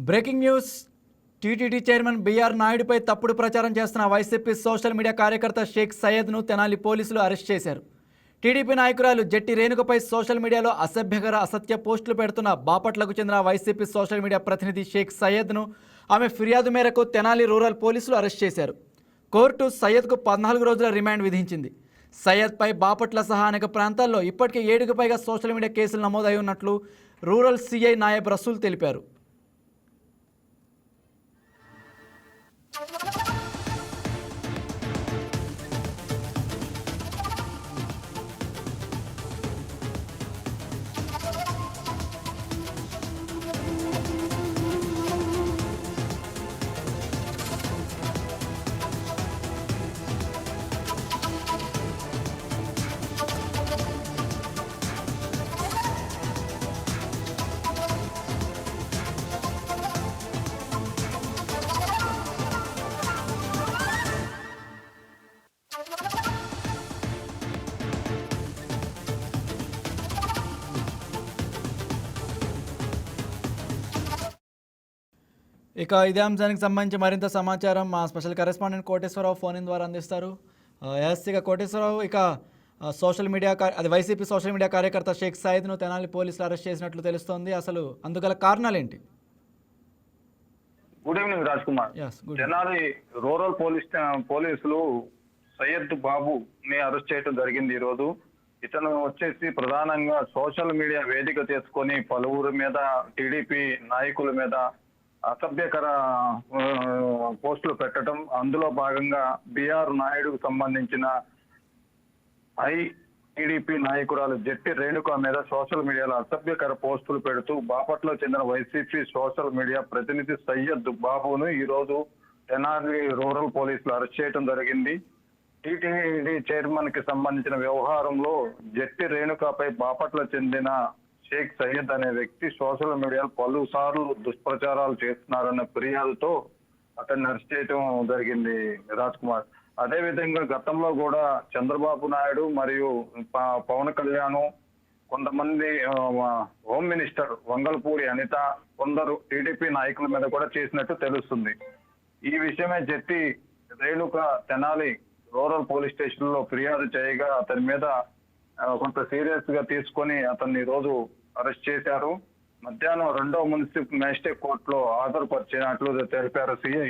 Breaking news. TTD chairman BR నాయుడుపై తప్పుడు ప్రచారం చేస్తున్న వైసీపీ సోషల్ మీడియా కార్యకర్త షేక్ సయ్యద్ను తెనాలి పోలీసులు అరెస్ట్ చేశారు. టీడీపీ నాయకురాలు జట్టి రేణుకపై సోషల్ మీడియాలో అసభ్యకర అసత్య పోస్టులు పెడుతున్న బాపట్లకు చెందిన వైసీపీ సోషల్ మీడియా ప్రతినిధి షేక్ సయ్యద్ను ఆమె ఫిర్యాదు మేరకు తెనాలి రూరల్ పోలీసులు అరెస్ట్ చేశారు. కోర్టు సయ్యద్కు 14 రోజుల రిమాండ్ విధించింది. సయ్యద్పై బాపట్ల సహా అనేక ప్రాంతాల్లో ఇప్పటికే 7కు పైగా సోషల్ మీడియా కేసులు నమోదై ఉన్నట్లు రూరల్ సీఐ నాయబ్ రసూల్ తెలిపారు. ఇక ఇదే అంశానికి సంబంధించి మరింత సమాచారం మా special correspondent Koteswararao phone in ద్వారా అందిస్తారు. ఇక కోటేశ్వరరావు, ఇక social media YCP social media కార్యకర్త షేక్ సయ్యద్ను తెనాలి పోలీసులు అరెస్ట్ చేసినట్లు తెలుస్తోంది. అసలు అందుగల కారణాలు ఏంటి? Good evening Raj Kumar. Tenali rural పోలీసులు సయ్యద్ బాబుని అరెస్ట్ చేయడం జరిగింది. ఈ రోజు ఇతను వచ్చేసి ప్రధానంగా సోషల్ మీడియా వేదిక చేసుకొని పలువురు మీద, టీడీపీ నాయకుల మీద అసభ్యకర పోస్టులు పెట్టడం, అందులో భాగంగా బీఆర్ నాయుడుకు సంబంధించిన టీడీపీ నాయకురాలు జట్టి రేణుక మీద సోషల్ మీడియాలో అసభ్యకర పోస్టులు పెడుతూ బాపట్ల చెందిన వైసీపీ సోషల్ మీడియా ప్రతినిధి సయ్యద్ బాబును ఈ రోజు తెనాలి రూరల్ పోలీసులు అరెస్ట్ చేయడం జరిగింది. టీటీడీ చైర్మన్ కి సంబంధించిన వ్యవహారంలో జట్టి రేణుకపై బాపట్ల చెందిన షేక్ సయ్యద్ అనే వ్యక్తి సోషల్ మీడియాలో పలుసార్లు దుష్ప్రచారాలు చేస్తున్నారన్న ఫిర్యాదుతో అతన్ని అరెస్ట్ చేయడం జరిగింది రాజ్ కుమార్. అదే విధంగా గతంలో కూడా చంద్రబాబు నాయుడు మరియు పవన్ కళ్యాణ్, కొంతమంది హోమ్ మినిస్టర్ వంగల్పూడి అనిత, కొందరు టీడీపీ నాయకుల మీద కూడా చేసినట్టు తెలుస్తుంది. ఈ విషయమే Jatti Renuka Tenali rural police station లో ఫిర్యాదు చేయగా అతని మీద కొంత సీరియస్ గా తీసుకొని అతన్ని ఈ రోజు అరెస్ట్ చేశారు. మధ్యాహ్నం 2వ మున్సిపల్ మేజిస్ట్రేట్ కోర్టులో హాజరుపరిచినట్లు తెలిపారు CI,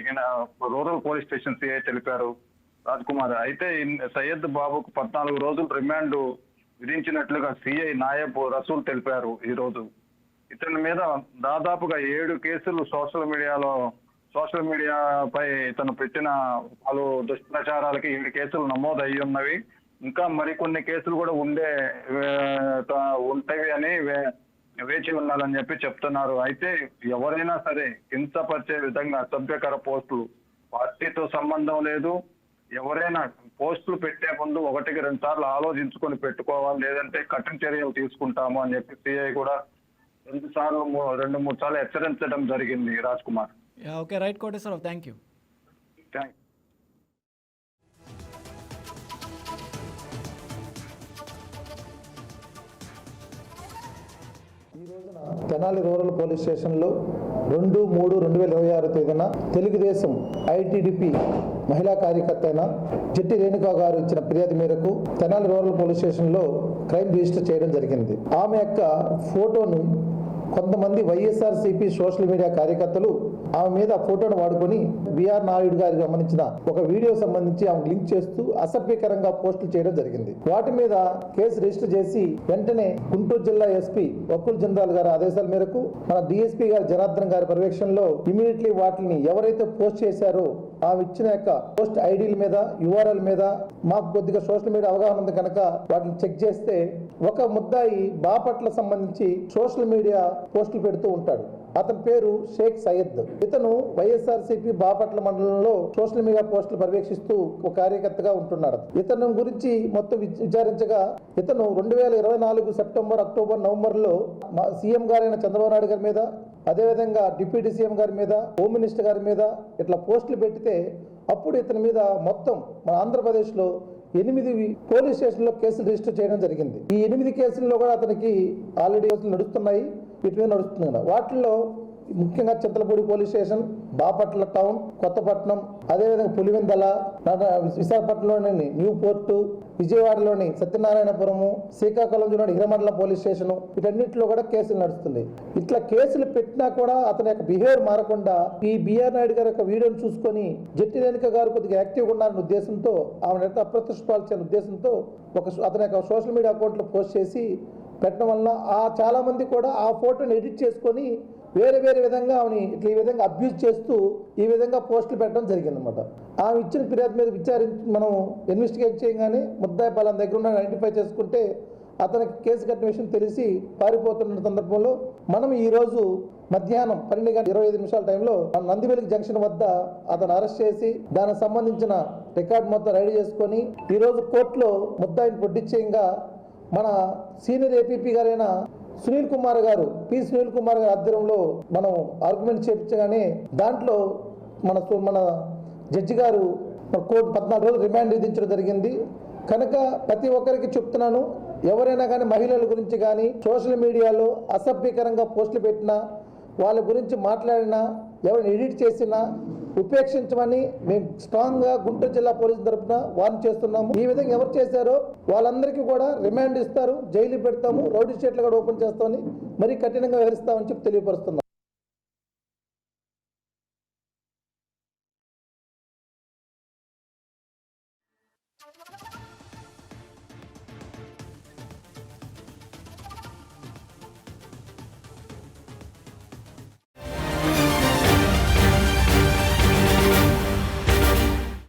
rural police station CI తెలిపారు రాజ్ కుమార్. అయితే సయ్యద్ బాబుకు 14 రోజులు రిమాండ్ విధించినట్లుగా సిఐ నాయబ్ రసూల్ తెలిపారు. ఈ రోజు ఇతని మీద దాదాపుగా 7 కేసులు సోషల్ మీడియాపై ఇతను పెట్టిన పలు దుష్ప్రచారాలకి 7 కేసులు నమోదు అయ్యి ఉన్నవి. ఇంకా మరికొన్ని కేసులు కూడా ఉంటాయి అని వేచి ఉండాలని చెప్తున్నారు. అయితే ఎవరైనా సరే కించపరిచే విధంగా అసభ్యకర పోస్టులు, పార్టీతో సంబంధం లేదు, ఎవరైనా పోస్టులు పెట్టే ముందు 1-2 సార్లు ఆలోచించుకొని పెట్టుకోవాలి, లేదంటే కఠిన చర్యలు తీసుకుంటాము అని చెప్పి సిఐ కూడా 2-3 సార్లు హెచ్చరించడం జరిగింది Raj Kumar. Okay, right Koteswararao, thank you. ఈ రోజున తెనాలి రూరల్ పోలీస్ స్టేషన్లో 2/3/2026 తేదీన తెలుగుదేశం ఐటీడీపీ మహిళా కార్యకర్త అయిన జట్టి రేణుక గారు ఇచ్చిన ఫిర్యాదు మేరకు తెనాలి రూరల్ పోలీస్ స్టేషన్లో క్రైమ్ రిజిస్టర్ చేయడం జరిగింది. ఆమె యొక్క ఫోటోను కొంతమంది వైఎస్ఆర్సీపీ సోషల్ మీడియా కార్యకర్తలు ఆమె మీద ఫోటోను వాడుకొని బీఆర్ నాయుడు గారికి సంబంధించిన ఒక వీడియో సంబంధించి ఆమె లింక్ చేస్తూ అసభ్యకరంగా పోస్టులు చేయడం జరిగింది. వాటి మీద కేసు రిజిస్టర్ చేసి వెంటనే గుంటూరు జిల్లా ఎస్పీ వకుల్ జనరల్ గారి ఆదేశాల మేరకు మన డిఎస్పీ గారి జనార్దన్ గారి పర్యవేక్షణలో ఇమీడియట్లీ వాటిని ఎవరైతే పోస్ట్ చేశారో ఆమె ఇచ్చిన యొక్క పోస్ట్ ఐడీల మీద, యూఆర్ఎల్ మీద మాకు కొద్దిగా సోషల్ మీడియా అవగాహన ఉంది కనుక వాటిని చెక్ చేస్తే ఒక ముద్దాయి బాపట్ల సంబంధించి సోషల్ మీడియా పోస్టులు పెడుతూ ఉంటాడు. అతని పేరు షేక్ సయ్యద్. ఇతను వైఎస్ఆర్సీపీ బాపట్ల మండలంలో సోషల్ మీడియా పోస్టులు పర్యవేక్షిస్తూ ఒక కార్యకర్తగా ఉంటున్నాడు. ఇతను గురించి మొత్తం విచారించగా ఇతను 2024 సెప్టెంబర్, అక్టోబర్, నవంబర్లో సీఎం గారైన చంద్రబాబు నాయుడు గారి మీద, అదేవిధంగా డిప్యూటీ సీఎం గారి మీద, హోమ్ మినిస్టర్ గారి మీద ఇట్లా పోస్టులు పెడితే అప్పుడు ఇతని మీద మొత్తం మన ఆంధ్రప్రదేశ్లో 8 పోలీస్ స్టేషన్లో కేసులు రిజిస్టర్ చేయడం జరిగింది. ఈ 8 కేసుల్లో కూడా అతనికి ఆల్రెడీ నడుస్తున్నాయి, వీటి మీద నడుస్తుంది కదా. వాటిల్లో ముఖ్యంగా Chintalapudi police station, Bapatla town, Kothapatnam, అదేవిధంగా పులివెందల, విశాఖపట్నంలోని న్యూ పోర్టు, విజయవాడలోని సత్యనారాయణపురము, శ్రీకాకుళంలోని హిరమండలం పోలీస్ స్టేషన్, వీటన్నిటిలో కూడా కేసులు నడుస్తుంది. ఇట్లా కేసులు పెట్టినా కూడా అతని యొక్క బిహేవియర్ మారకుండా ఈ బిఆర్ నాయుడు గారి యొక్క వీడియోని చూసుకొని జట్టి రేణుక గారు కొద్దిగా యాక్టివ్గా ఉన్నారనే ఉద్దేశంతో, ఆమె అప్రతిష్టాల్సిన ఉద్దేశంతో అతని యొక్క సోషల్ మీడియా అకౌంట్లో పోస్ట్ చేసి పెట్టడం వల్ల చాలా మంది కూడా ఆ ఫోటోని ఎడిట్ చేసుకొని వేరే విధంగా ఆమెని ఇట్లా ఈ విధంగా అబ్యూజ్ చేస్తూ ఈ విధంగా పోస్టులు పెట్టడం జరిగిందన్నమాట. ఆమె ఇచ్చిన ఫిర్యాదు మీద మనం ఇన్వెస్టిగేట్ చేయగానే ముద్దాయి పలానా దగ్గర ఉన్న ఐడెంటిఫై చేసుకుంటే అతనికి కేసు కట్టిన విషయం తెలిసి పారిపోతున్న సందర్భంలో మనం ఈరోజు మధ్యాహ్నం 12:25 టైంలో నందివెలుగు జంక్షన్ వద్ద అతను అరెస్ట్ చేసి దానికి సంబంధించిన రికార్డు మొత్తం రెడీ చేసుకొని ఈరోజు కోర్టులో ముద్దాయిని పొడ్డిచ్చేయంగా మన సీనియర్ ఏపీపీ గారైన సునీల్ కుమార్ గారు ఆధ్వర్యంలో మనం ఆర్గ్యుమెంట్ చేయించగానే దాంట్లో మన జడ్జి గారు కోర్టు 14 రోజులు రిమాండ్ విధించడం జరిగింది. కనుక ప్రతి ఒక్కరికి చెప్తున్నాను, ఎవరైనా కానీ మహిళల గురించి కానీ సోషల్ మీడియాలో అసభ్యకరంగా పోస్టులు పెట్టినా, వాళ్ళ గురించి మాట్లాడినా, ఎవరిని ఎడిట్ చేసినా ఉపేక్షించమని మేము స్ట్రాంగ్గా గుంటూరు జిల్లా పోలీసు తరఫున వార్న్ చేస్తున్నాము. ఈ విధంగా ఎవరు చేశారో వాళ్ళందరికీ కూడా రిమాండ్ ఇస్తారు, జైలు పెడతాము, రౌడీ షీట్లు కూడా ఓపెన్ చేస్తామని మరీ కఠినంగా వ్యవహరిస్తామని చెప్పి తెలియపరుస్తున్నాం.